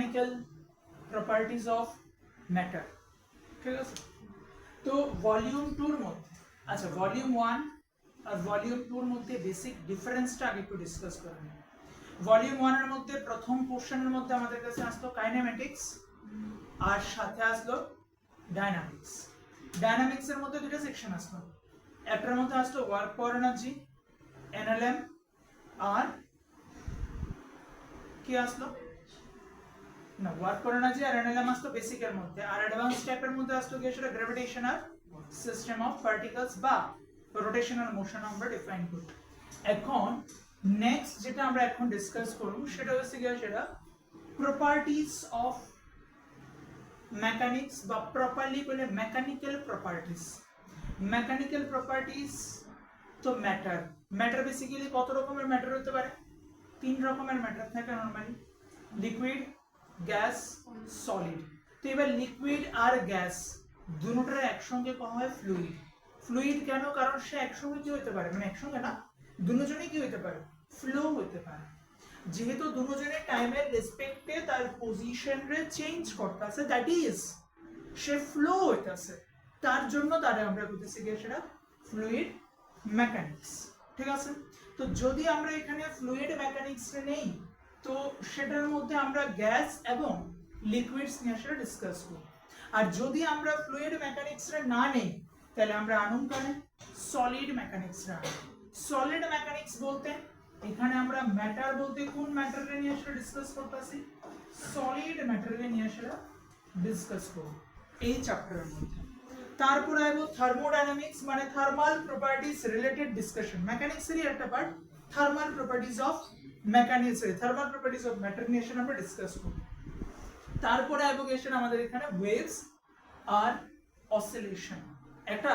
Mechanical properties of matter. ঠিক আছে, তো ভলিউম 2 এর মধ্যে, আচ্ছা ভলিউম 1 আর ভলিউম 2 এর মধ্যে বেসিক ডিফারেন্সটা আগে একটু ডিসকাস করে নিই। ভলিউম 1 এর মধ্যে প্রথম পোরশনের মধ্যে আমাদের কাছে আসলো কাইনেমেটিক্স আর সাথে আসলো ডায়নামিক্স। ডায়নামিক্স এর মধ্যে দুটো সেকশন আসলো, একটার মধ্যে আসলো ওয়ার্ক পাওয়ার এনার্জি এনএলএম, আর কি আসলো না ওয়ার্ক পাওয়ার এনার্জি আর এনএলএম আসলো বেসিক এর মধ্যে, আর অ্যাডভান্স টাইপের মধ্যে আসলো কি সেটা গ্র্যাভিটেশনাল সিস্টেম অফ পার্টিকলস বা রোটেশনাল মোশন আমরা ডিফাইন করি। এখন নেক্সট যেটা আমরা এখন ডিসকাস করব সেটা হচ্ছে কি সেটা প্রপার্টিজ অফ মেকানিক্স বা প্রপারলি বলে মেকানিক্যাল প্রপার্টিজ। মেকানিক্যাল প্রপার্টিজ তো ম্যাটার, ম্যাটার বেসিক্যালি কত রকমের ম্যাটার হতে পারে? 3 রকমের ম্যাটার থাকে নরমালি, লিকুইড, গ্যাস, সলিড। তো এবার লিকুইড আর গ্যাস দুটোর একসঙ্গে করা হয় ফ্লুইড। ফ্লুইড কেন? কারণ সে একসঙ্গে কি হতে পারে, মানে একসঙ্গে না, দুজনেই কি হতে পারে, ফ্লো হতে পারে। যেহেতু দুজনে টাইমের রেসপেক্টে তার পজিশনরে চেঞ্জ করতেছে, দ্যাট ইজ সে ফ্লো হইতাছে, তার জন্য তারে আমরা বলতেছি কি সেটা ফ্লুইড মেকানিক্স। ঠিক আছে, তো যদি আমরা এখানে ফ্লুইড মেকানিক্স নেই তো সেটার মধ্যে আমরা গ্যাস এবং লিকুইডস নিয়ে সেটা ডিসকাস করি। আর যদি আমরা ফ্লুইড মেকানিক্স না নেই তাহলে আমরা আনুন কানে সলিড মেকানিক্স রা। সলিড মেকানিক্স বলতে এখানে আমরা ম্যাটার বলতে কোন ম্যাটারে নিয়ে সেটা ডিসকাস করতেছি, সলিড ম্যাটারে নিয়ে সেটা ডিসকাস করব এই চ্যাপ্টারের মধ্যে। তারপর আইব থার্মোডাইনামিক্স মানে থার্মাল প্রপার্টিজ রিলেটেড ডিসকাশন। মেকানিক্সেরই একটা part thermal properties of mechanics, thermal properties of matter নিয়ে সেটা আমরা ডিসকাস করব। তারপরে আইব গেছেন আমাদের এখানে ওয়েভস আর অসিলেশন। একটা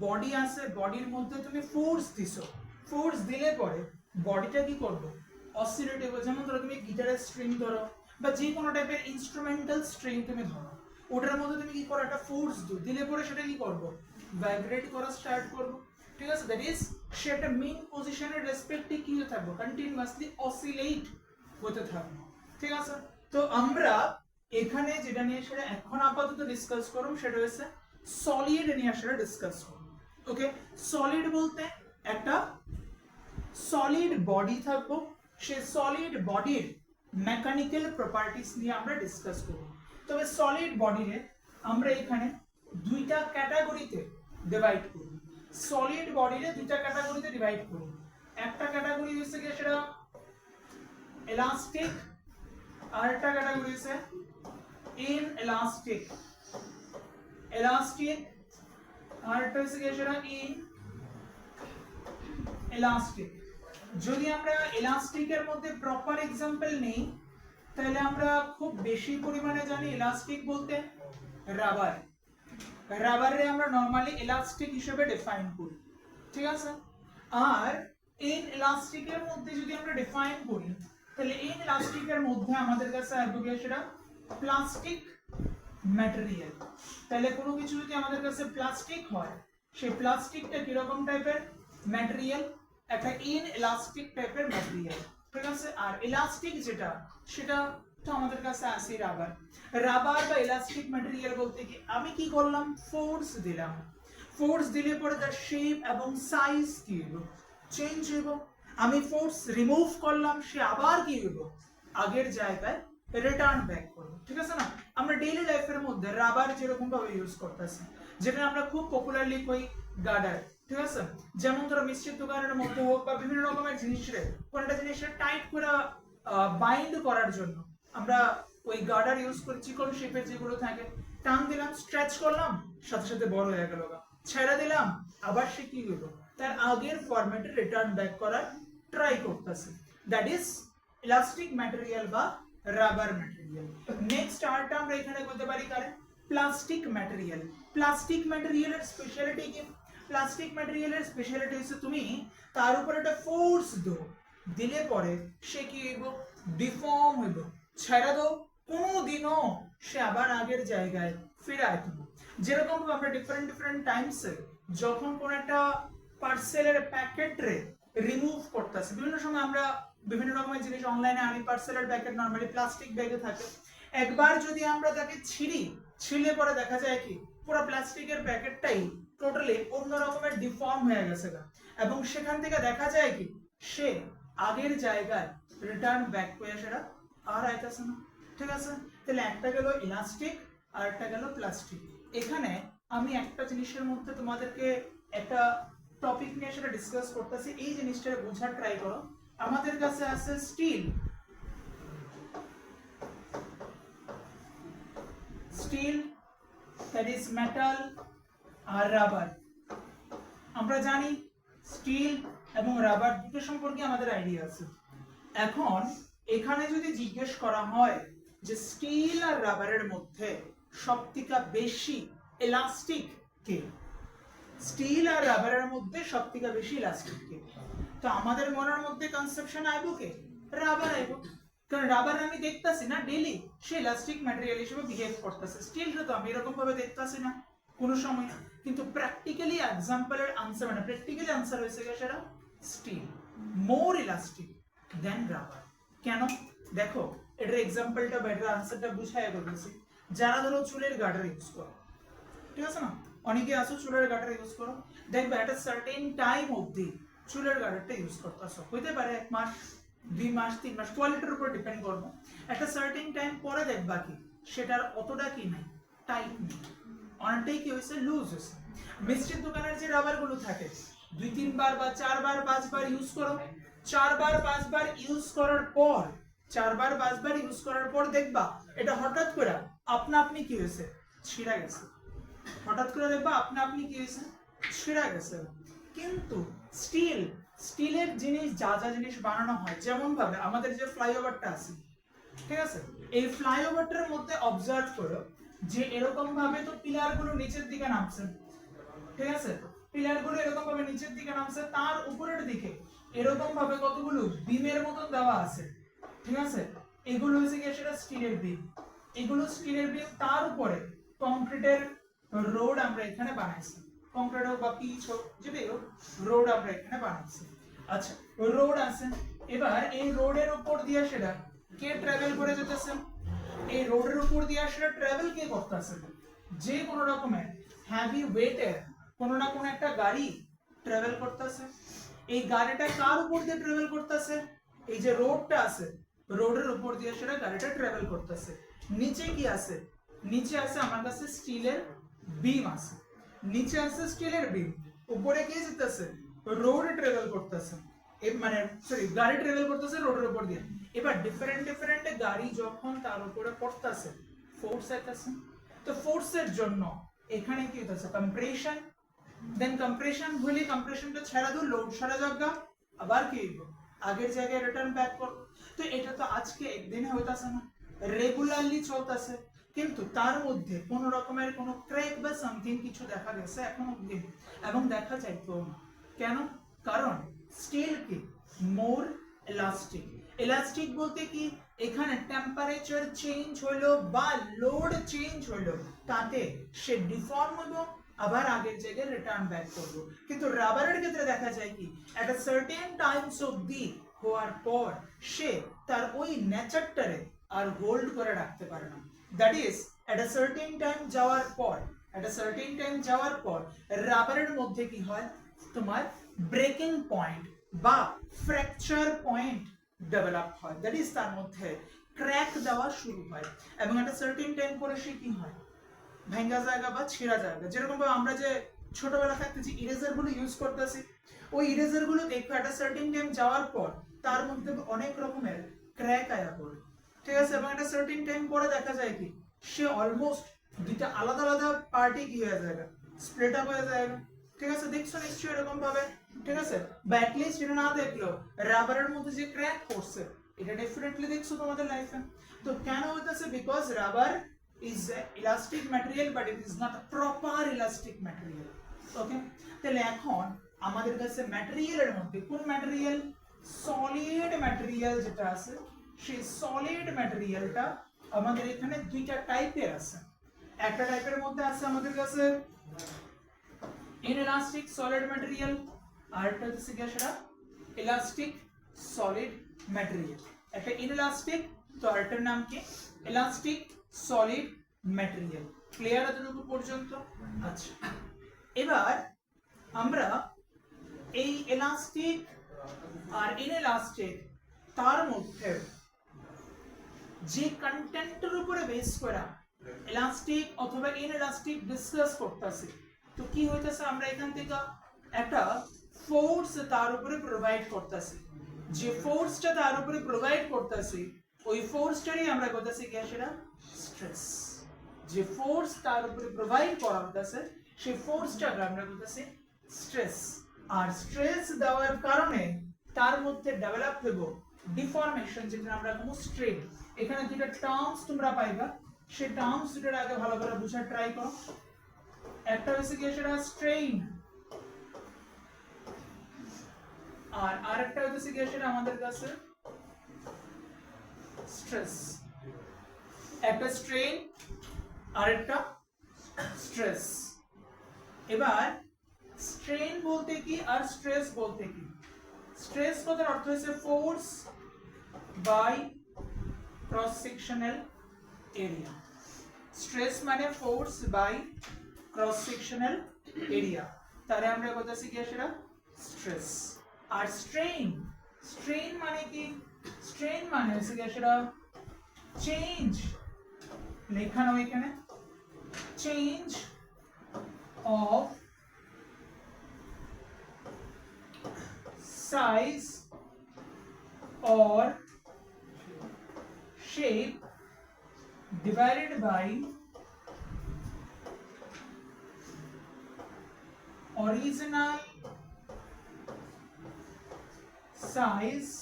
বডি আছে, বডির মধ্যে তুমি ফোর্স দিছো, ফোর্স দিলে পরে বডিটা কি করবে, অসিলেট হবে। যেমন ধরো তুমি গিটারের স্ট্রিং ধরো বা যে কোনো টাইপের ইনস্ট্রুমেন্টাল স্ট্রিং তুমি ধরো, ওটার মধ্যে তুমি কি করো, একটা ফোর্স দিলে পরে সেটা কি করবো, ভাইব্রেট করা স্টার্ট করবো। ঠিক আছে, দ্যাট ইজ সে একটা মেইন পজিশনের রেসপেক্টে কি হতে থাকবো, কন্টিনিউয়াসলি অসিলেট হতে থাকবো। ঠিক আছে, তো আমরা এখানে যেটা নিয়ে সেটা এখন আপাতত ডিসকাস করব সেটা হচ্ছে সলিড নিয়ে সেটা ডিসকাস করব। ওকে, সলিড বলতে একটা সলিড বডি থাকবো, সে সলিড বডির মেকানিক্যাল প্রপার্টিজ নিয়ে আমরা ডিসকাস করব। তবে সলিড বডিরে আমরা এখানে দুইটা ক্যাটাগরিতে ডিভাইড করব। সলিড বডিরে দুইটা ক্যাটাগরিতে ডিভাইড করব। একটা ক্যাটাগরি হচ্ছে কি সেটা ইলাস্টিক, আরেকটা ক্যাটাগরি হচ্ছে ইনএলাস্টিক। ইলাস্টিক আরেকটা হচ্ছে কি সেটা ইনএলাস্টিক। যদি আমরা ইলাস্টিকের মধ্যে প্রপার एग्जांपल নেই তাহলে আমরা খুব বেশি পরিমাণে জানি ইলাস্টিক বলতে রাবার। রাবারে আমরা নরমালি ইলাস্টিক হিসেবে ডিফাইন করি। ঠিক আছে, আর ইনএলাস্টিকের মধ্যে যদি আমরা ডিফাইন করি তাহলে ইনএলাস্টিকের মধ্যে আমাদের কাছে আসবে সেটা প্লাস্টিক ম্যাটেরিয়াল। তাহলে কোনো কিছু যদি আমাদের কাছে প্লাস্টিক হয় সেই প্লাস্টিকটা কি রকম টাইপের ম্যাটেরিয়াল, একটা ইনএলাস্টিক টাইপের ম্যাটেরিয়াল। ঠিক আছে, আর ইলাস্টিক যেটা সেটা তো আমাদের কাছে আছে রাবার। রাবার বা ইলাস্টিক ম্যাটেরিয়াল বলতে কি আমি কি করলাম, ফোর্স দিলাম, ফোর্স দিলে পরে তার শেপ এবং সাইজ কি হলো, চেঞ্জ হইব। আমি ফোর্স রিমুভ করলাম, সে আবার কি হইব, আগের জায়গায় রিটার্ন ব্যাক করব। ঠিক আছে না, আমরা ডেইলি লাইফের মধ্যে রাবার যেরকম ভাবে ইউজ করতেছি, যেটা আমরা খুব পপুলারলি কই গার্ডার। ঠিক আছে, যেমন ধরো মিষ্টির দোকানের মধ্যে হোক বা বিভিন্ন রকমের জিনিসে কোনটা জিনিসের টাইট করে বাইন্ড করার জন্য আমরা ওই গার্ডার ইউজ করি, চিকন শেপের যেগুলো থাকে, টান দিলাম, স্ট্রেচ করলাম, সাথে সাথে বড় হয়ে গেল, ছেড়ে দিলাম, আবার সে কি হলো, তার আগের ফরম্যাটে রিটার্ন ব্যাক করার ট্রাই করতেছে। দ্যাট ইজ ইলাস্টিক ম্যাটেরিয়াল বা রাবার ম্যাটেরিয়াল। নেক্সট আরটা আমরা এখানে বলতে পারি কারে প্লাস্টিক ম্যাটেরিয়াল। প্লাস্টিক ম্যাটেরিয়ালের স্পেশালিটি কি, প্লাস্টিক ম্যাটেরিয়ালের স্পেশালিটি হচ্ছে তুমি তার উপর একটা ফোর্স দাও, দিলে পরে সে কি হইব, ডিফর্ম হইব, ছেড়ে দাও কোনোদিনও সে আবার আগের জায়গায় ফিরে আসবে। যেরকম আমরা ডিফারেন্ট টাইমসে যখন কোন একটা পার্সেলের প্যাকেট রে রিমুভ করতেছি, বিভিন্ন সময় আমরা বিভিন্ন রকমের জিনিস অনলাইনে আনি, পার্সেলের প্যাকেট নরমালি প্লাস্টিক ব্যাগে থাকে, একবার যদি আমরা তাকে ছিলে পরে দেখা যায় কি পুরো প্লাস্টিকের প্যাকেটটাই টোটালি অন্য রকমের ডিফর্ম হয়ে গেছে এবং সেখান থেকে দেখা যায় কি সে আগের জায়গায় রিটার্ন ব্যাক করে সেটা আর আইতাছে না। ঠিক আছে, তাহলে একটা গেল ইলাস্টিক আর একটা গেল প্লাস্টিক। এখানে আমি একটা জিনিসের মধ্যে তোমাদেরকে একটা টপিক নিয়ে সেটা ডিসকাস করতেছি, এই জিনিসটা বোঝার ট্রাই করো। আমাদের কাছে আছে স্টিল, দ্যাট ইজ মেটাল আর রাবার। আমরা জানি স্টিল এবং রাবার দুটো সম্পর্কে আমাদের আইডিয়া আছে। এখন এখানে যদি জিজ্ঞেস করা হয় যে স্টিল আর রাবারের মধ্যে সবথেকে বেশি ইলাস্টিক কে, স্টিল আর রাবারের মধ্যে সবথেকে বেশি ইলাস্টিক কে, তো আমাদের মনের মধ্যে কনসেপশন আইব কে, রাবার আইব। কারণ রাবার আমি দেখতাছি না ডেইলি সে ইলাস্টিক ম্যাটেরিয়াল হিসেবে বিহেভ করতেছে, স্টিলটা তো আমি এরকম ভাবে দেখতাছি না কোনো সময়। কিন্তু প্র্যাকটিক্যালি এক্সাম্পলের আনসার মানে প্র্যাকটিক্যালি আনসার হয়েছে কি সেটা স্টিল মোর ইলাস্টিক দেন রাবার। কেন দেখো এটার এক্সাম্পলটা বা এটার আনসারটা বুঝাই বলতেছি। যারা ধরো চুলের গার্ডার ইউজ করো, ঠিক আছে না, অনেকে আসো চুলের গার্ডার ইউজ করো, দেখবে একটা সার্টেন টাইম অবধি চুলের গার্ডারটা ইউজ করতেছো, হইতে পারে 1 মাস 2 মাস 3 মাস, কোয়ালিটির উপর ডিপেন্ড করবো। একটা সার্টেন টাইম পরে দেখবা কি সেটার অতটা কি নাই, টাইট নেই, অনেকটাই কি হয়েছে লুজ হয়েছে। মিষ্টির দোকানের যে রাবার গুলো থাকে 2-3 বার বা 4 বার 5 বার ইউজ করো, 4 বার 5 বার ইউজ করার পর 4 বার 5 বার ইউজ করার পর দেখবা এটা হঠাৎ করে আপনা আপনি কি হয়েছে ছিঁড়া গেছে, হঠাৎ করে দেখবা আপনা আপনি কি হয়েছে ছিঁড়া গেছে। কিন্তু স্টিলের জিনিস যা যা জিনিস বানানো হয়, যেমন ভাবে আমাদের যে ফ্লাইওভারটা আছে, ঠিক আছে, এই ফ্লাইওভারটার মধ্যে অবজার্ভ করো যে এরকম ভাবে তো পিলার গুলো নিচের দিকে নামছে, ঠিক আছে, পিলার গুলো এরকম ভাবে নিচের দিকে নামছে, তার উপরের দিকে এরকম ভাবে কতগুলো বিমের মতন দেওয়া আছে, ঠিক আছে, এগুলো হচ্ছে কি সেটা স্টিলের বিম, এগুলো স্টিলের বিম, তার উপরে কংক্রিটের রোড আমরা এখানে বানাইছি, কংক্রিট হোক বা পিচ হোক যেটাই হোক রোড আমরা এখানে বানাইছি। আচ্ছা রোড আছে, এবার এই রোডের উপর দিয়ে সেটা কে ট্রাভেল করে যেতেছে, এই রোডের উপর দিয়ে সেটা ট্রাভেল কে করতেছে, যে কোনো রকমের হেভি ওয়েটের কোনো না কোনো একটা গাড়ি ট্রাভেল করতেছে। এই গাড়িটা কার উপর দিয়ে ট্রাভেল করতেছে, এই যে রোডটা আছে রোডের উপর দিয়ে সেটা গাড়িটা ট্রাভেল করতেছে। নিচে কি আছে, নিচে আছে আমার কাছে স্টিলের বিম আছে, নিচে আছে স্টিলের বিম, উপরে কি যেতেছে রোড ট্রাভেল করতেছে, মানে সরি গাড়ি ট্রাভেল করতেছে রোডের উপর দিয়ে। এবার ডিফারেন্ট ডিফারেন্ট গাড়ি যখন তার উপরে পড়তেছে ফোর্স আইতাছে, তো ফোর্সের জন্য এখানে কি হইতাছে কম্প্রেশন, দেন কম্প্রেশন হলে কম্প্রেশনটা ছেড়ে দাও, লোড সারা জায়গা আবার কি হইব আগের জায়গায় রিটার্ন ব্যাক কর। তো এটা তো আজকে একদিনে হইতাছে না, রেগুলারলি চলতেছে, কিন্তু তার মধ্যে কোন রকমের কোনো ক্র্যাক বা সামথিং কিছু দেখা গেছে এখন অবধি এবং দেখা যাইতো না। কেন? কারণ স্টিল কি মোর ইলাস্টিক। ইলাস্টিক বলতে কি এখানে টেম্পারেচার চেঞ্জ হইলো বা লোড চেঞ্জ হইলো তাতে সে ডিফর্ম হলো আবার আগের জায়গায় রিটার্ন ব্যাক করবো। কিন্তু রাবারের ক্ষেত্রে দেখা যায় কি একটা সার্টেন টাইমস অবধি হওয়ার পর সে তার ওই নেচারটারে আর হোল্ড করে রাখতে পারে না। That is at a certain time যাওয়ার পর, এট আ সার্টেন টাইম যাওয়ার পর রাবারের মধ্যে কি হয় তোমার ব্রেকিং পয়েন্ট বা ফ্র্যাকচার পয়েন্ট ডেভেলপ হয়, দ্যাট ইজ তার মধ্যে ক্র্যাক দেওয়া শুরু হয় এবং একটা সার্টেন টাইম পরে সে কি হয় ভাঙ্গা জায়গা বা ছিঁড়া জায়গা। যেরকম আমরা যে ছোটবেলা থাকতে যে ইরেজার গুলো ইউজ করতেছি ওই ইরেজার গুলো দেখো একটা সার্টেন টাইম যাওয়ার পর তার মধ্যে অনেক রকমের ক্র্যাক আয়া পড়ে, ঠিক আছে, এবং একটা সার্টেন টাইম পরে দেখা যায় কি সে অলমোস্ট দুইটা আলাদা আলাদা পার্টি কি হয়ে যায় স্প্লিট আপ হয়ে যায়, ঠিক আছে, দেখছো নিশ্চয়ই এরকম ভাবে, ঠিক আছে, বা অ্যাটলিস্ট এটা না দেখলো রাবারের মধ্যে যে ক্র্যাক করছে এটা ডেফিনেটলি দেখছো তোমাদের লাইফে। তো কেন হইতাছে because rubber is an elastic material but it is not a proper elastic material. ওকে, তাহলে এখন আমাদের কাছে ম্যাটেরিয়ালের মধ্যে কোন ম্যাটেরিয়াল সলিড ম্যাটেরিয়াল যেটা আছে সেই সলিড ম্যাটেরিয়ালটা আমাদের এখানে দুইটা টাইপের আছে। একটা টাইপের মধ্যে আছে আমাদের কাছে ইনএলাস্টিক সলিড ম্যাটেরিয়াল আর একটা হচ্ছে কি সেটা ইলাস্টিক সলিড ম্যাটেরিয়াল। একটা ইনএলাস্টিক তো আরেকটার নাম কি ইলাস্টিক সলিড ম্যাটেরিয়াল। ক্লিয়ার এতটুকু পর্যন্ত? আচ্ছা, এবার আমরা এই ইলাস্টিক আর ইনএলাস্টিক তার মধ্যে যে কন্টেন্টের উপরে বেস করা ইলাস্টিক অথবা ইনএলাস্টিক ডিসকাস করতেছি, তো কি হইতেছে, আমরা এখান থেকে একটা ফোর্স তার উপরে প্রোভাইড করতেছি। যে ফোর্সটা তার উপরে প্রোভাইড করতেছি ওই ফোর্সটারই আমরা করতেছি কি সেটা স্ট্রেস। যে ফোর্স তার উপরে প্রোভাইড করা হতেছে সেই ফোর্সটাকে আমরা করতেছি স্ট্রেস। আর স্ট্রেস দেওয়ার কারণে তার মধ্যে ডেভেলপ হইব ডিফর্মেশন, যেটা আমরা কোনো স্ট্রেন। এখানে দুটো টার্মস তোমরা পাইবা, সেই টার্মস দুটোর আগে ভালো করে বোঝার ট্রাই করো। একটা হচ্ছে কি সেটা স্ট্রেইন, আর আরেকটা হচ্ছে কি সেটা আমাদের কাছে স্ট্রেস। একটা স্ট্রেন আরেকটা স্ট্রেস। এবার স্ট্রেন বলতে কি আর স্ট্রেস বলতে কি? স্ট্রেস কথার অর্থ হচ্ছে force by cross sectional area. Stress মানে force by cross sectional area, তাহলে আমরা কথা শিখি সেটা স্ট্রেস। আর স্ট্রেইন, স্ট্রেইন মানে কি? স্ট্রেইন মানে হচ্ছে কি সেটা চেঞ্জ, লেখানো এখানে change of size or shape divided by original size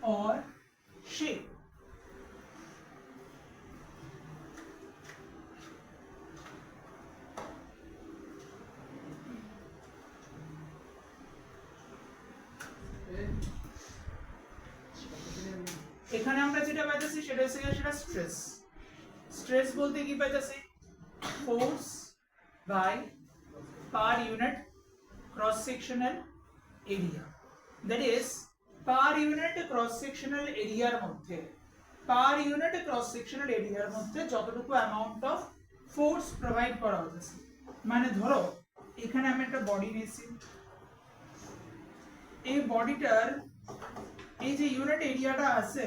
or shape। এখানে আমরা যেটা পাইতেছি সেটা হচ্ছে সেটা স্ট্রেস। স্ট্রেস বলতে কি পাইতেছি? Force by per unit cross sectional area. That is per unit cross sectional এরিয়ার মধ্যে, পার ইউনিট ক্রস সেকশনাল এরিয়ার মধ্যে যতটুকু অ্যামাউন্ট অফ ফোর্স প্রোভাইড করা হচ্ছে। মানে ধরো এখানে আমি একটা বডি নিয়েছি, এই বডিটার এই যে ইউনিট এরিয়াটা আছে,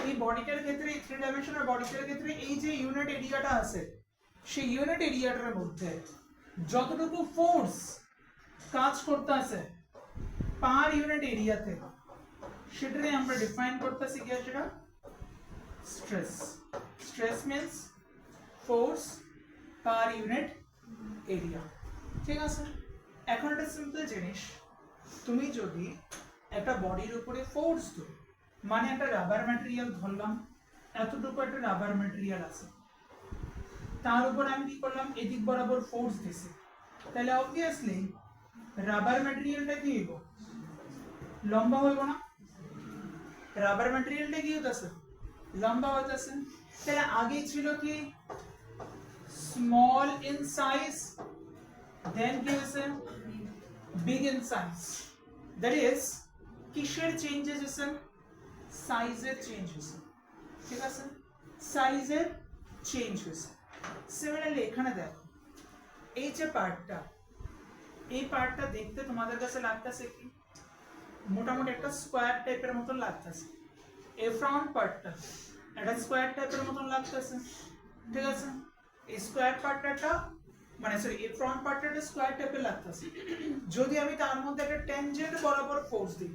এই বডিটার ক্ষেত্রে, থ্রি ডাইমেনশনাল বডিটার ক্ষেত্রে এই যে ইউনিট এরিয়াটা আছে সেই ইউনিট এরিয়াটার মধ্যে যতটুকু ফোর্স কাজ করতে আছে পার ইউনিট এরিয়াতে, সেটারে আমরা ডিফাইন করতেছি কি সেটা stress. Stress means force per unit area. ঠিক আছে, এখন একটা সিম্পল জিনিস, তুমি যদি একটা বডির উপরে ফোর্স দাও, মানে একটা রাবার ম্যাটেরিয়াল ধরলাম, এতটুকু একটা রাবার ম্যাটেরিয়াল আছে, তার উপর আমি কি করলাম, এদিক বরাবর ফোর্স দিছি, তাহলে অবভিয়াসলি রাবার ম্যাটেরিয়ালটা কি হইব, লম্বা হইব না? রাবার ম্যাটেরিয়ালটা কি হইতাছে, লম্বা হইতাছে। তাহলে আগে ছিল কি স্মল ইন সাইজ, দেন কি হইছে big in size. That is কিসের চেঞ্জেস হইছে? সাইজের চেঞ্জ হইছে। ঠিক আছে, সাইজের চেঞ্জ হইছে। সিমিলারলি এখানে দেখো এই যে পার্টটা, এই পার্টটা দেখতে তোমাদের কাছে লাগতেছে কি মোটামুটি একটা স্কোয়ার টাইপের মতন লাগতেছে। এই ফ্রন্ট পার্টটা একটা স্কোয়ার টাইপের মতন লাগতেছে। ঠিক আছে, এই স্কোয়ার পার্টটা মানে সরি এই ফ্রন্ট পার্টটা স্কোয়ার টাইপের লাগতেছে। যদি আমি তার মধ্যে একটা ট্যানজেন্ট বরাবর ফোর্স দিই,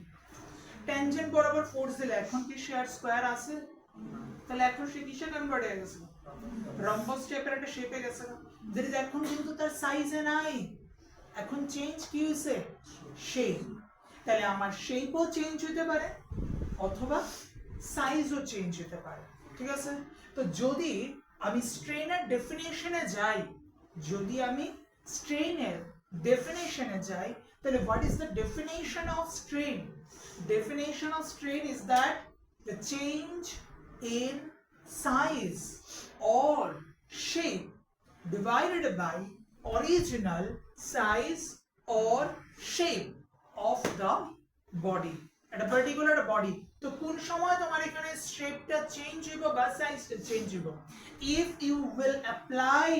ট্যানজেন্ট বরাবর ফোর্স দিলে এখন কি সে আর স্কোয়ার আছে? তাহলে এখন সে কিসে কনভার্ট হয়ে গেছে? রম্বস টাইপের একটা শেপে গেছে। দ্যাট ইজ এখন কিন্তু তার সাইজে নাই, এখন চেঞ্জ কি হইছে? শেপ। তাহলে আমার শেপও চেঞ্জ হতে পারে অথবা সাইজও চেঞ্জ হতে পারে। ঠিক আছে, তো যদি আমি স্ট্রেনের ডেফিনিশনে যাই, যদি আমি স্ট্রেনের ডেফিনিশনে যাই, তাহলে what is the definition of strain? Definition of strain is that the change in size or shape divided by original size or shape of the body. একটা পার্টিকুলার বডি, তো কোন সময় তোমার এখানে শেপটা চেঞ্জ হইব বা সাইজটা চেঞ্জ হইব? If you will apply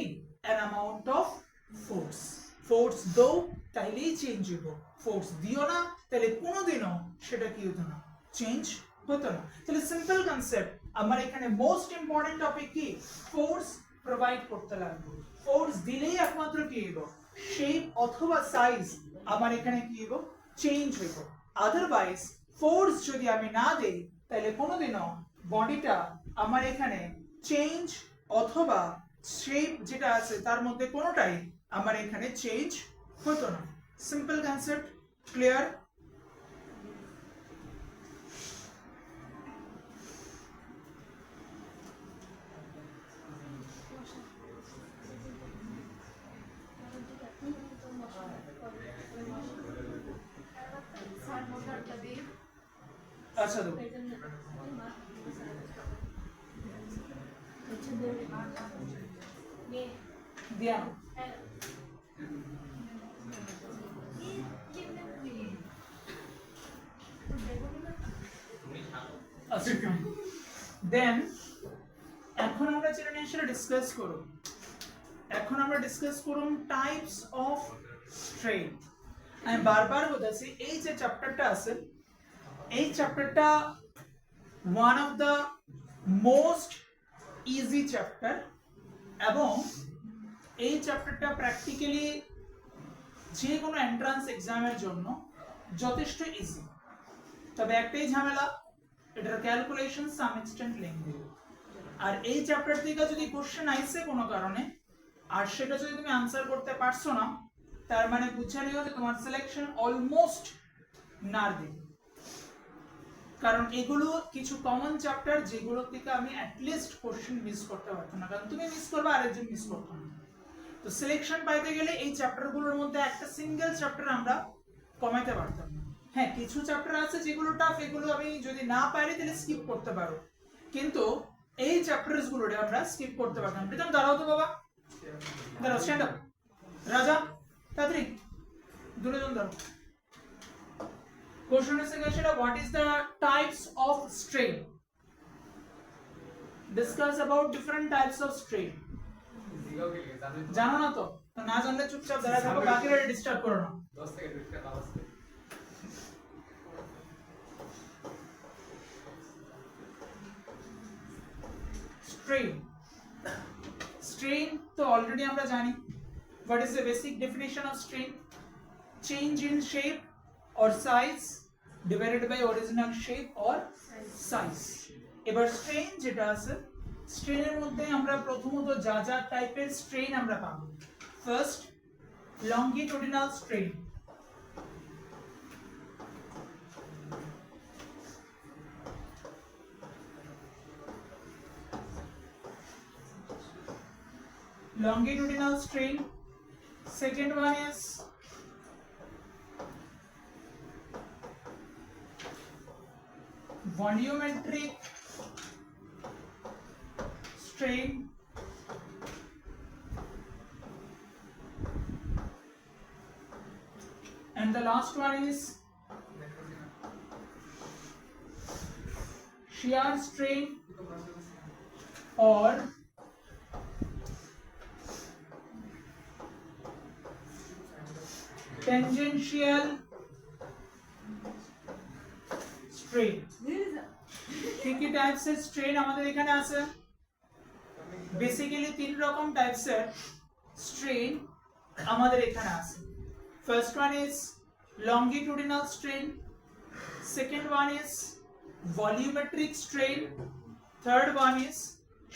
an amount of force, force দাও তাইলেই চেঞ্জ হইব, ফোর্স দিও না তাহলে কোনোদিনও সেটা কি হতো না, চেঞ্জ হতো না। তাহলে সিম্পল কনসেপ্ট, আমার এখানে মোস্ট ইম্পর্টেন্ট টপিক কি, ফোর্স প্রোভাইড করতে লাগবে। ফোর্স দিলেই একমাত্র কি হইব, শেপ অথবা সাইজ আমার এখানে কি হইব, চেঞ্জ হইব। আদারওয়াইজ ফোর্স যদি আমি না দেই তাহলে কোনোদিনও বডিটা আমার এখানে চেঞ্জ অথবা শেপ যেটা আছে তার মধ্যে কোনোটাই আমার এখানে চেঞ্জ হতো না। Simple concept, clear? আচ্ছা তো দিয়া দেন এখন আমরা যেটা নিয়ে সেটা ডিসকাস করব। এখন আমরা ডিসকাস করুন টাইপস অফ স্ট্রেন। আমি বারবার বলতেছি এই যে চ্যাপ্টারটা আছে, এই চ্যাপ্টারটা one of the most easy chapter, এবং এই চ্যাপ্টারটা প্র্যাকটিক্যালি যে কোনো এন্ট্রান্স এক্সামের জন্য যথেষ্ট ইজি। তবে একটাই ঝামেলা, এটার ক্যালকুলেশন সাম এক্সটেন্ট লেন্থি। আর এই চ্যাপ্টার থেকে যদি কোশ্চেন আইছে কোনো কারণে আর সেটা যদি তুমি আনসার করতে পারছো না, তার মানে বুঝে নিও যে তোমার সিলেকশন অলমোস্ট নার দিন। কারণ এগুলো কিছু কমন চ্যাপ্টার যেগুলো থেকে আমি অ্যাটলিস্ট কোশ্চেন মিস করতে পারতাম না, কারণ তুমি মিস করবে আরেকজন মিস করতো না। তো সিলেকশন পাইতে গেলে এই চ্যাপ্টারগুলোর মধ্যে একটা সিঙ্গেল চ্যাপ্টার আমরা কমাইতে পারতাম না। হ্যাঁ, কিছু চ্যাপ্টার আছে যেগুলো টাফ, এগুলো আমি যদি না পারি তাহলে স্কিপ করতে পারো, কিন্তু এই চ্যাপ্টারস গুলোরে আমরা স্কিপ করতে পারতাম। প্রীতম দাঁড়াও তো বাবা, দাঁড়াও, স্ট্যান্ড আপ। রাজা তাড়াতাড়ি, দুজন দাঁড়াও। কোশ্চেন এসে গেছে, what is the types of strain? Discuss about different types of strain. জানো না তো? তো না জানলে চুপচাপ দাঁড়ায় থাকো, বাকিরা ডিস্টার্ব করো না। 10 সেকেন্ড ওয়েট কর। Strain. Strain তো already আমরা জানি। What is the basic definition of strain? Change in shape or size divided by original shape or size. এবার strain যেটা আছে, strain এর মধ্যে আমরা প্রথমত যা যা টাইপের strain আমরা পাবো। First, longitudinal strain. Longitudinal strain. Second one is volumetric strain. And the last one is shear strain or tangential strain. কি কি টাইপসের স্ট্রেন আমাদের এখানে আছে? বেসিক্যালি তিন রকম টাইপসের স্ট্রেন আমাদের এখানে আছে। First one is longitudinal strain, second one is volumetric strain, third one is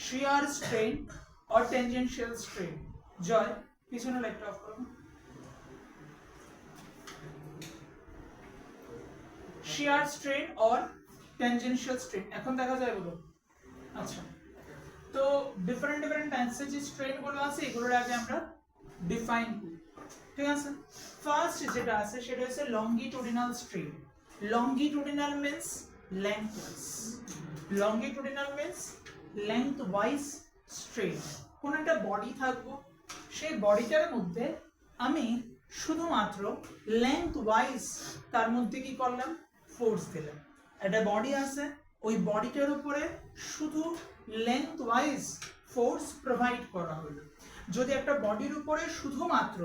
shear strain or tangential strain. জয় পিছনে লাইটটা অফ করো। shear strain or tangential strain এখন দেখা যায় বলো। আচ্ছা, তো ডিফারেন্ট টাইপসের যে স্ট্রেন গুলো আছে এগুলোর আগে আমরা ডিফাইন করি, ঠিক আছে? ফার্স্ট যেটা আছে সেটা হচ্ছে longitudinal strain. Longitudinal means lengthwise, longitudinal means lengthwise strain. কোন একটা বডি থাকবো, সেই বডিটার মধ্যে আমি শুধুমাত্র লেন্থওয়াইজ তার মধ্যে কি করলাম, ফোর্স দিলাম, একটা বডি আছে, ওই বডিটার উপরে শুধু লেন্থ ওয়াইজ ফোর্স প্রোভাইড করা হলো। যদি একটা বডির উপরে শুধুমাত্র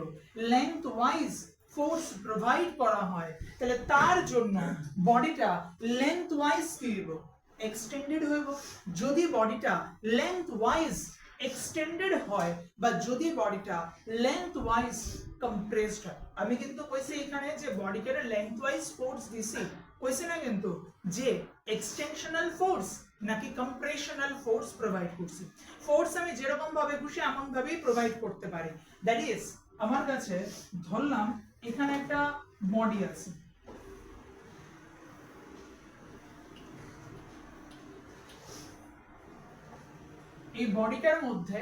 লেন্থ ওয়াইজ ফোর্স প্রোভাইড করা হয়, তাহলে তার জন্য বডিটা লেন্থ ওয়াইজ কি হইব, এক্সটেন্ডেড হইব। যদি বডিটা লেন্থ ওয়াইজ এক্সটেন্ডেড হয় বা যদি বডিটা লেন্থ ওয়াইজ কম্প্রেসড হয়, আমি কিন্তু কইছি এখানে যে বডিটারে লেন্থ ওয়াইজ ফোর্স দিছি, কইছে না কিন্তু যে এক্সটেনশনাল ফোর্স নাকি কম্প্রেশনাল ফোর্স প্রোভাইড করছি। ফোর্স আমি যেরকম ভাবে খুশি এমন ভাবেই প্রোভাইড করতে পারি। দ্যাট ইজ, আমার কাছে ধরলাম এখানে একটা বডি আছে, এই বডিটার মধ্যে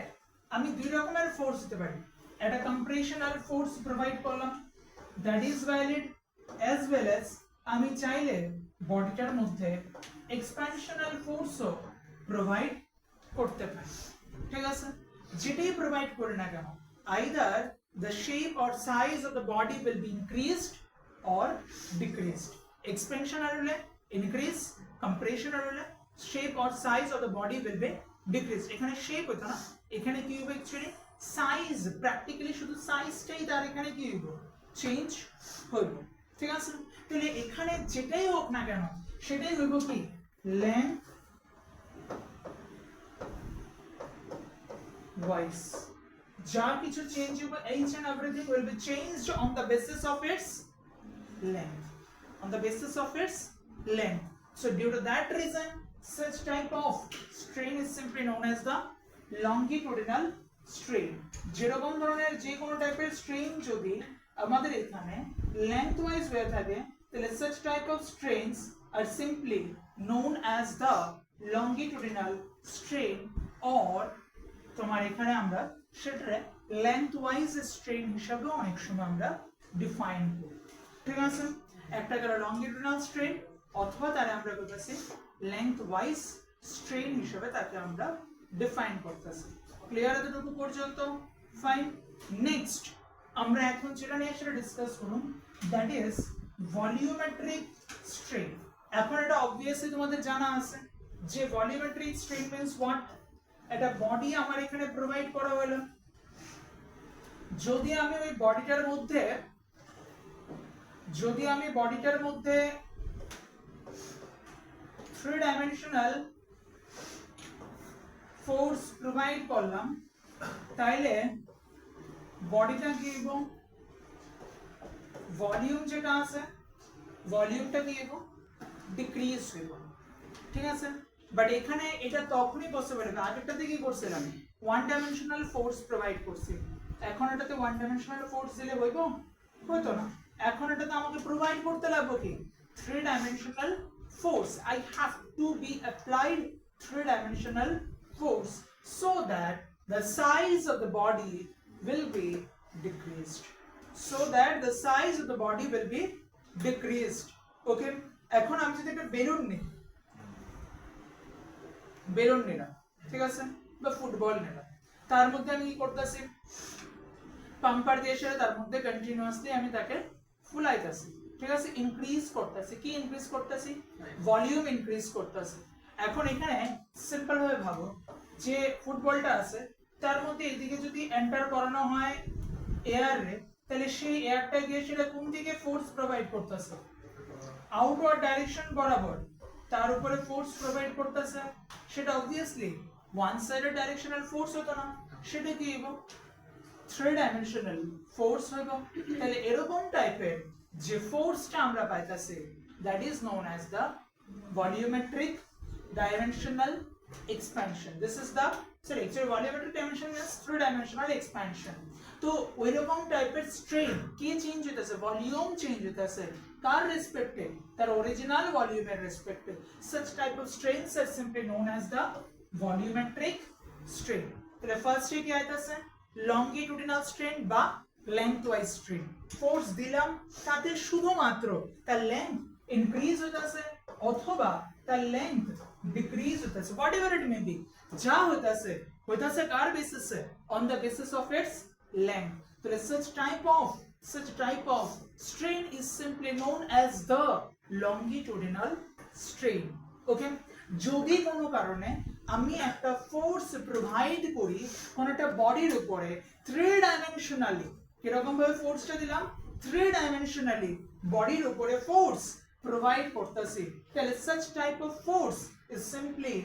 আমি দুই রকমের ফোর্স দিতে পারি, একটা কম্প্রেশনাল ফোর্স প্রোভাইড করলাম, that is valid, as well as আমি চাইলে বডিটার মধ্যে এক্সপ্যানশনাল ফোর্সও প্রোভাইড করতে পারি। ঠিক আছে, যেটাই প্রোভাইড করি না কেন, either the shape or size of the body will be increased or decreased. Expansion হলে increase, compression হলে shape or size of the body will be decreased. এখানে shape হতো না, এখানে কি হবে অ্যাকচুয়ালি সাইজ, প্র্যাকটিক্যালি শুধু সাইজটাই তার এখানে কি হইব, চেঞ্জ হইব। ঠিক আছে, তাহলে এখানে যেটাই হোক না কেন সেটাই হইব কি লেন্থ ওয়াইজ, যা কিছু চেঞ্জ হবে, each and everything will be changed on the basis of its length, on the basis of its length. So due to that reason, such type of strain is simply known as the longitudinal strain. যেরকম ধরনের যে কোনো টাইপের strain যদি আমাদের এখানে length wise হয়ে থাকে, তাহলে such type of strains are simply known as the longitudinal strain, or তোমার এখানে আমরা সেটারে লেন্থ ওয়াইজ স্ট্রেন হিসাবে অনেক সময় আমরা ডিফাইন করি। ঠিক আছে, একটা গেল লংগিটুডিনাল স্ট্রেন, অথবা তারে আমরা বলতেছি লেন্থ ওয়াইজ স্ট্রেন হিসাবে তাকে আমরা ডিফাইন করতেছি। ক্লিয়ার এতটুকু পর্যন্ত? ফাইন। নেক্সট আমরা এখন যেটা নিয়ে সেটা ডিসকাস করুন, দ্যাট ইজ ভলিউমেট্রিক স্ট্রেন। এখন এটা অবভিয়াসলি তোমাদের জানা আছে যে ভলিউমেট্রিক স্ট্রেন মিন্স হোয়াট, একটা বডি আমার এখানে প্রোভাইড করা হলো, যদি আমি ওই বডিটার মধ্যে 3 ডাইমেনশনাল ফোর্স প্রোভাইড করলাম, তাইলে বডিটা কি হইব, ভলিউম যেটা আছে ভলিউমটা কি হইব, ডিক্রিজ হইব। ঠিক আছে, বাট এখানে এটা তখনই পসিবল হবে, আগেরটাতে কি করছিলাম, 1 ডাইমেনশনাল ফোর্স প্রোভাইড করছি, এখন এটাতে 1 ডাইমেনশনাল ফোর্স দিলে হইব, হতো না। এখন এটাতে আমাকে প্রোভাইড করতে লাগবে কি 3 dimensional force. I have to be applied 3 dimensional force so that the size of the body will be decreased, okay? এখন আমি যদি একটা বেলুন নিলাম, ঠিক আছে, বা ফুটবল নিলাম, তার মধ্যে আমি কি করতেছি, পাম্পার দিয়ে সেটা তার মধ্যে কন্টিনিউয়াসলি আমি তাকে ফুলাইতেছি, ঠিক আছে, ইনক্রিজ করতেছি। কি ইনক্রিজ করতেছি? ভলিউম ইনক্রিজ করতেছি। এখন এখানে সিম্পল ভাবে ভাবো যে ফুটবলটা আছে, তার মধ্যে এদিকে যদি এন্টার করানো হয় এয়ারে, তাহলে সেই এয়ারটা গিয়ে সেটা কোন দিকে ফোর্স প্রোভাইড করতেছে, আউটওয়ার্ড ডাইরেকশন বরাবর তার উপরে ফোর্স প্রোভাইড করতেছে। সেটা obviously one sided directional force হতো না, সেটা কি হইব 3 ডাইমেনশনাল ফোর্স হইব। তাহলে এরকম টাইপের যে ফোর্সটা আমরা পাইতাছি, that is known as the volumetric dimensional expansion. This is the actually volumetric dimension means 3 dimensional expansion. তো ওই রকম টাইপের স্ট্রেন কি চেঞ্জ হইতাছে, ভলিউম চেঞ্জ হইতাছে, কার রেসপেক্টে, তার অরিজিনাল ভলিউমের রেসপেক্টে। such type of strains are simply known as the volumetric strain. তাহলে ফার্স্ট কি আইতাছে লংগিটুডিনাল স্ট্রেন বা লেন্থওয়াইজ স্ট্রেন। ফোর্স দিলাম, তাতে শুধুমাত্র তার লেন্থ ইনক্রিজ হইতাছে অথবা তার লেন্থ ডিক্রিজ হইতাছে, whatever it may be, যা হইতাছে কার বেসিসে, on the basis of its length. তাহলে such type of such type of strain is simply known as the longitudinal strain. Okay, যদি কোনো কারণে আমি একটা ফোর্স প্রোভাইড করি কোন একটা বডির উপরে থ্রি ডাইমেনশনালি, কিরকম ভাবে ফোর্সটা দিলাম, থ্রি ডাইমেনশনালি বডির উপরে ফোর্স প্রোভাইড করতেছি, তাহলে such type of force is simply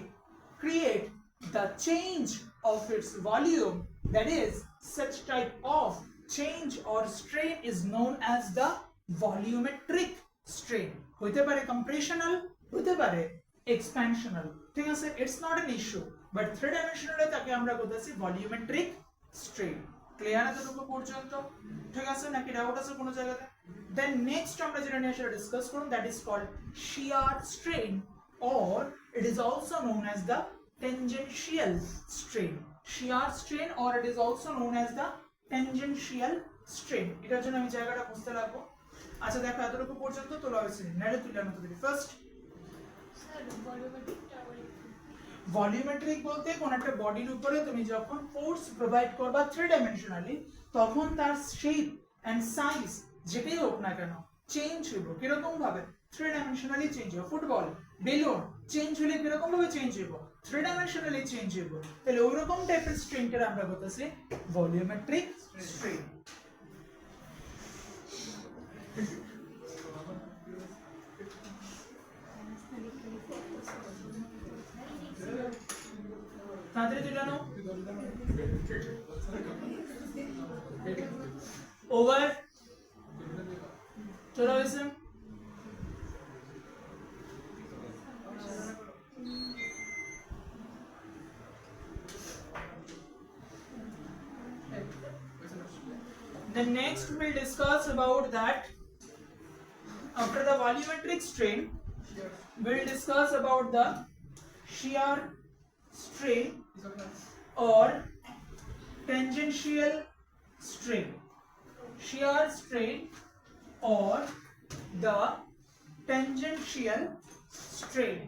create the change of its volume, that is such type of change or strain is known as the volumetric strain. হইতে পারে compressional, হইতে পারে expansional, ঠিক আছে, it's not an issue, but three dimensional তাকে আমরা বলতেছি volumetric strain. Clear এতটুকু পর্যন্ত? ঠিক আছে, নাকি ডাউট আছে কোনো জায়গাতে? দেন নেক্সট আমরা যেটা নিয়ে সেটা ডিসকাস করব, that is called shear strain, or it is also known as the tangential strain. Shear strain, or it is also known as the tangential strain. এটার জন্য আমি জায়গাটা বুঝতে লাগবো। আচ্ছা দেখো এতটুকু পর্যন্ত তোলা হয়েছে, নেড়ে তুলে মতো দিই। ফার্স্ট ভলিউমেট্রিক বলতে কোন একটা বডির উপরে তুমি যখন ফোর্স প্রোভাইড করবা থ্রি ডাইমেনশনালি, তখন তার শেপ এন্ড সাইজ যেটাই হোক না কেন চেঞ্জ হইব। কিরকম ভাবে? থ্রি ডাইমেনশনালি চেঞ্জ হবে। ফুটবল, বেলুন চেঞ্জ হলে কিরকম ভাবে চেঞ্জ হইব? থ্রি ডাইমেনশনালি চেঞ্জ হইব। তাহলে ওই রকম টাইপের স্ট্রেনকে আমরা বলতেছি ভলিউমেট্রিক স্ট্রেন। তাড়াতাড়ি তুলে নাও। ওভার চলো হয়েছে। Then next we'll discuss about that. After the volumetric strain, we'll discuss about the shear strain or tangential strain. Shear strain or the tangential strain.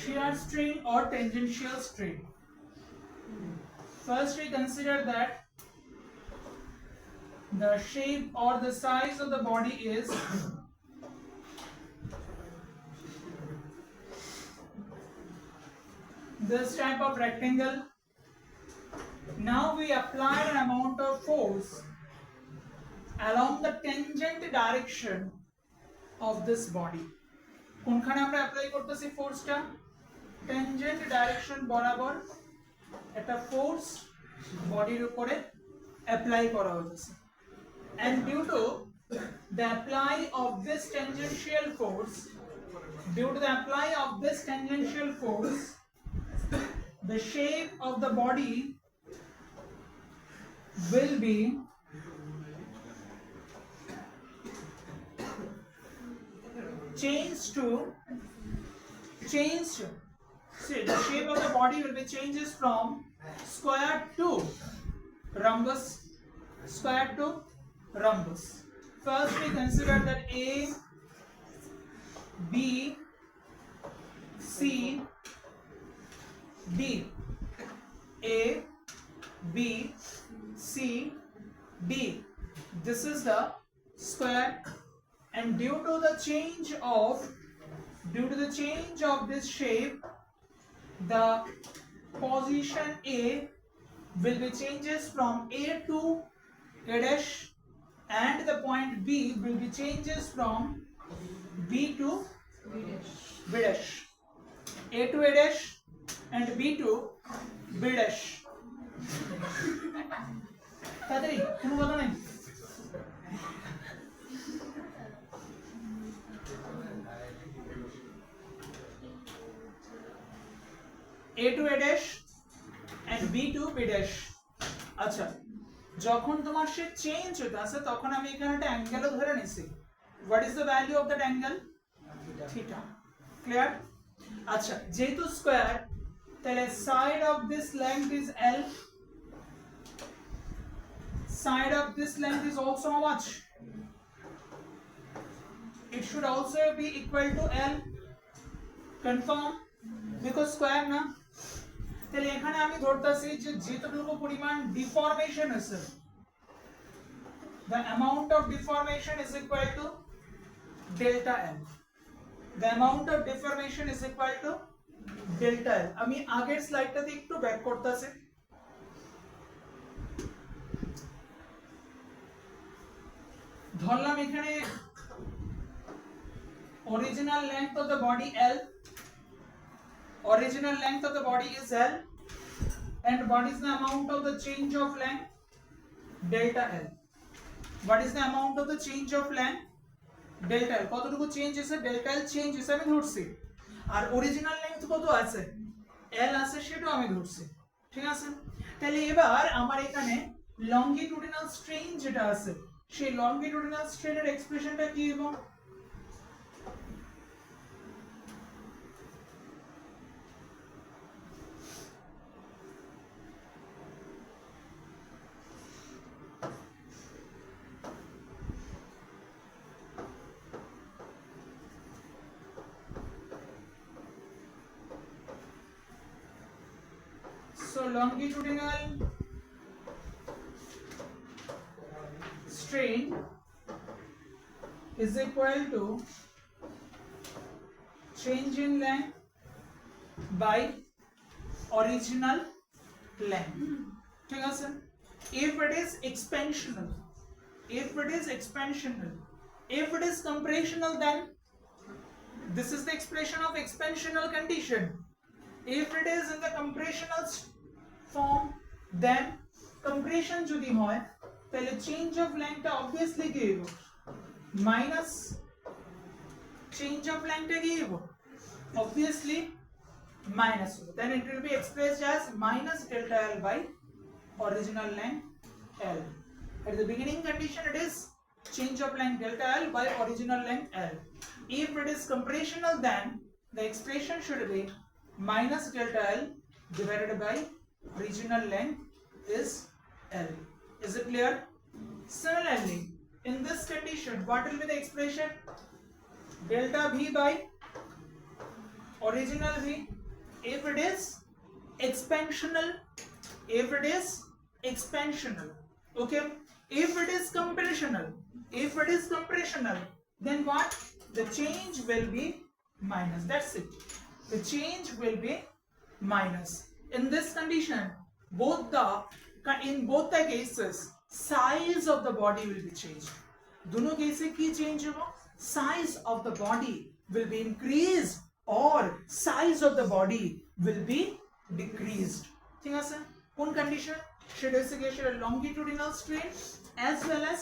Shear strain or tangential strain. First we consider that the shape or the size of the body is this type of rectangle. Now we apply an amount of force along the tangent direction of this body. কোনখানে আমরা apply করতেছি ফোর্সটা? Tangent direction বরাবর একটা force বডির উপরে apply করা হচ্ছে, and due to the apply of this tangential force, the shape of the body will be changed. See, the shape of the body will be changes from square to rhombus. First we consider that A, B, C, D. A, B, C, D. This is the square, and due to the change of this shape, the position A will be changes from A to A dash, and the point B will be changes from B to B dash. A to A dash and B to B dash. তাড়াতাড়ি, কোনো কথা নাই। A to A dash and B to B dash আচ্ছা যখন তোমার সে change হতে আসে তখন আমি এখানে একটা অ্যাঙ্গেলও ধরে নিছি what is the value of that angle theta clear আচ্ছা যেহেতু স্কয়ার তাহলে side of this length is L side of this length is also how much it should also be equal to L confirm because square না তাহলে এখানে আমি ধরতেছি যে যেটুকু পরিমাণ ডিফর্মেশন আছে the amount of deformation is equal to delta L the amount of deformation is equal to delta L আমি আগের স্লাইডটাতে একটু ব্যাক করতেছি ধরলাম এখানে original length of the body L original length of the body is L and what is the amount of the change of length delta L what is the amount of the change of length delta L কতটুকু change হইছে delta L change হইছে আমি ধরছি আর original length কত আছে L আছে সেটাও আমি ধরছি ঠিক আছে তাহলে এবার আমার এখানে লংগিটিউডিনাল স্ট্রেন যেটা আছে সেই লংগিটিউডিনাল স্ট্রেনের এক্সপ্রেশনটা কি হবে So longitudinal strain is equal to change in length by original length. ঠিক আছে? If it is expansional, if it is expansional, if it is compressional, then this is the expression of expansional condition. If it is in the compressional form, then compression যদি হয় তাহলে change of length obviously কি হবে minus change of length কি হবে obviously minus হবে then it will be expressed as minus delta L by original length L at the beginning condition it is change of length delta L by original length L if it is compressional then the expression should be minus delta L divided by original length is L. Is it clear? Similarly, in this condition, what will be the expression? Delta V by original V. If it is expansional, if it is expansional, okay. If it is compressional, if it is compressional, then what? The change will be minus. That's it. The change will be minus. In this condition, in both the cases, size of the body will be changed. दोनों case में की change होगा? Size of the body will be increased or size of the body will be decreased. ठीक है sir? कौन condition? Shear longitudinal strain as well as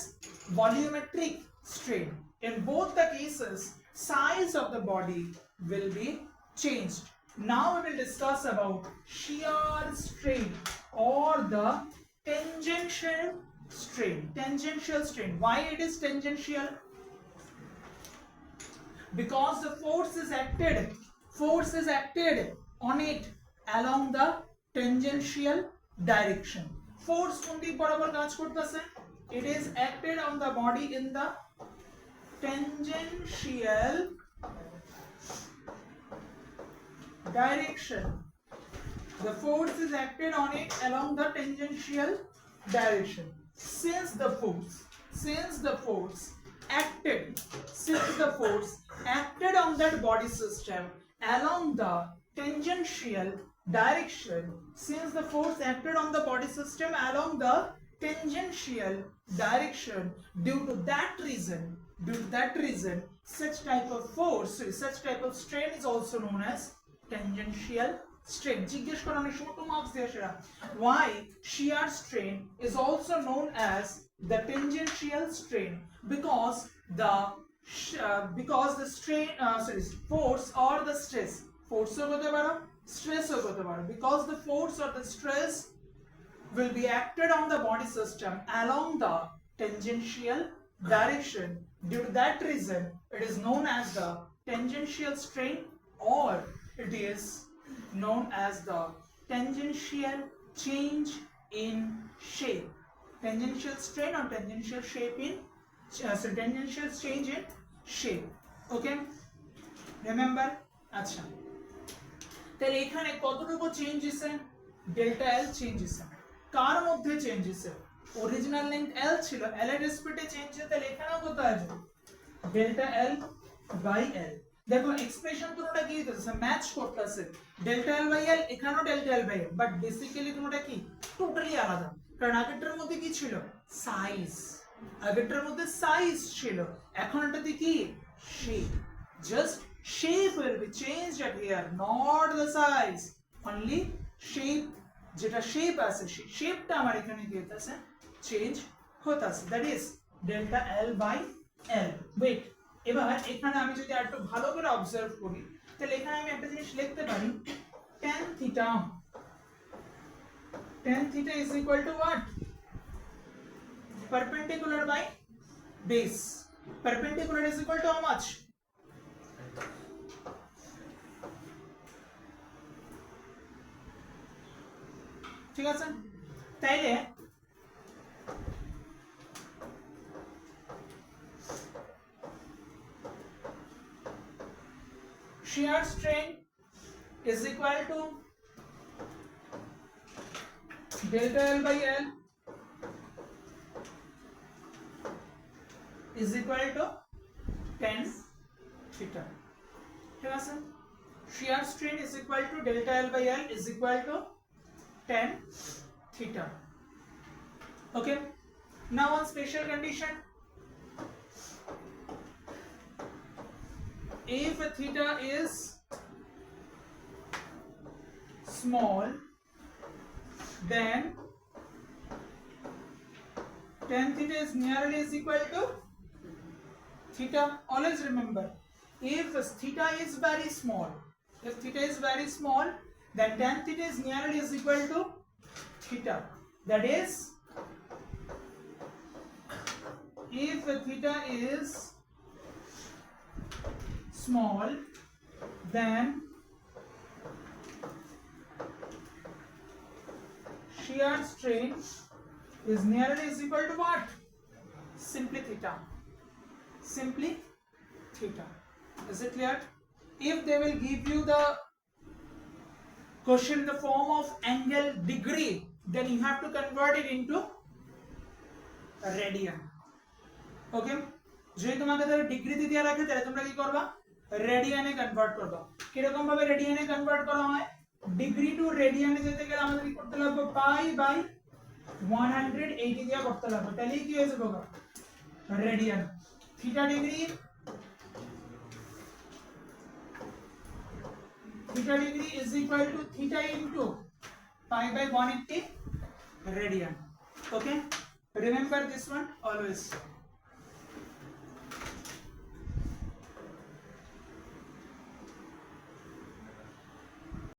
volumetric strain. In both the cases, size of the body will be changed. Now we will discuss about shear strain or the tangential strain. Tangential strain. Why it is tangential? Because the force is acted on it along the tangential direction. Force কোন দিক বরাবর কাজ করতেছে? It is acted on the body in the tangential direction. The force is acted on it along the tangential direction. Since the force acted on that body system along the tangential direction, since the force acted on the body system along the tangential direction, due to that reason, such type of force, such type of strain is also known as tangential strain. জিজ্ঞেস করা অনেক সময় 2 marks দিয়ে সেটা why shear strain is also known as the tangential strain because the force or the stress force হতে পারে stress হতে পারে, because the force or the stress will be acted on the body system along the tangential direction. Due to that reason, it is known as the tangential strain, or it is known as the tangential change in shape. Tangential strain or tangential shape in tangential change in shape. Okay, remember? আচ্ছা, তাহলে এখানে কতটুকু change হয়েছে? Delta L change হয়েছে। কার মধ্যে change হয়েছে? Original length এল ছিল, এল এর রেসপেক্টে চেঞ্জ হয়েছে, তাহলে এখানেও কত আসবে? Delta L by L. দেখো এক্সপ্রেশন পুরোটা কি হইতেছে? ম্যাচ করতেছে। ডেল্টা এল বাই এল, এখানেও delta L by L, but basically পুরোটা কি টোটালি আলাদা। কারণ আগেরটার মধ্যে কি ছিল? সাইজ। আগেরটার মধ্যে সাইজ ছিল, এখন এটাতে কি? Shape. Just shape will be changed at here, not the size, only shape, যেটা shape আছে সেই শেপটা আমার এখানে কি হইতাছে? চেঞ্জ হতাছে, that is delta L by L. wait, এবার এখানে আমি যদি একটু ভালো করে অবজার্ভ করি, তাহলে এখানে আমি একটা জিনিস লিখতে পারি, tan theta. Tan theta is equal to what? Perpendicular by base. Perpendicular is equal to how much? ঠিক আছে, তাইলে shear strain is equal to delta L by L is equal to tan theta. ঠিক আছে, shear strain is equal to delta L by L is equal to tan theta. Okay, now one special condition, if theta is small, then tan theta is nearly is equal to theta. Always remember, if theta is very small, then tan theta is nearly is equal to theta. That is, if theta is small, then shear strain is nearly is equal to what? Simply theta. Simply theta. Is it clear? If they will give you the question in the form of angle degree, then you have to convert it into radian. Okay, যদি তোমাকে ধরো ডিগ্রিতে দেয়া রাখে, তাহলে তোমরা কি করবা? রেডিয়ানে কনভার্ট করবা। কি রকম ভাবে রেডিয়ানে কনভার্ট করা হয়? ডিগ্রি টু রেডিয়ানে যেতে গেলে আমাদের কি করতে লাগবে? পাই বাই 180 দিয়া করতে লাগবে, তাহলে কি হয়ে যাবে? Radian. Theta degree is equal to theta into pi by 180 radian. Okay, remember this one always.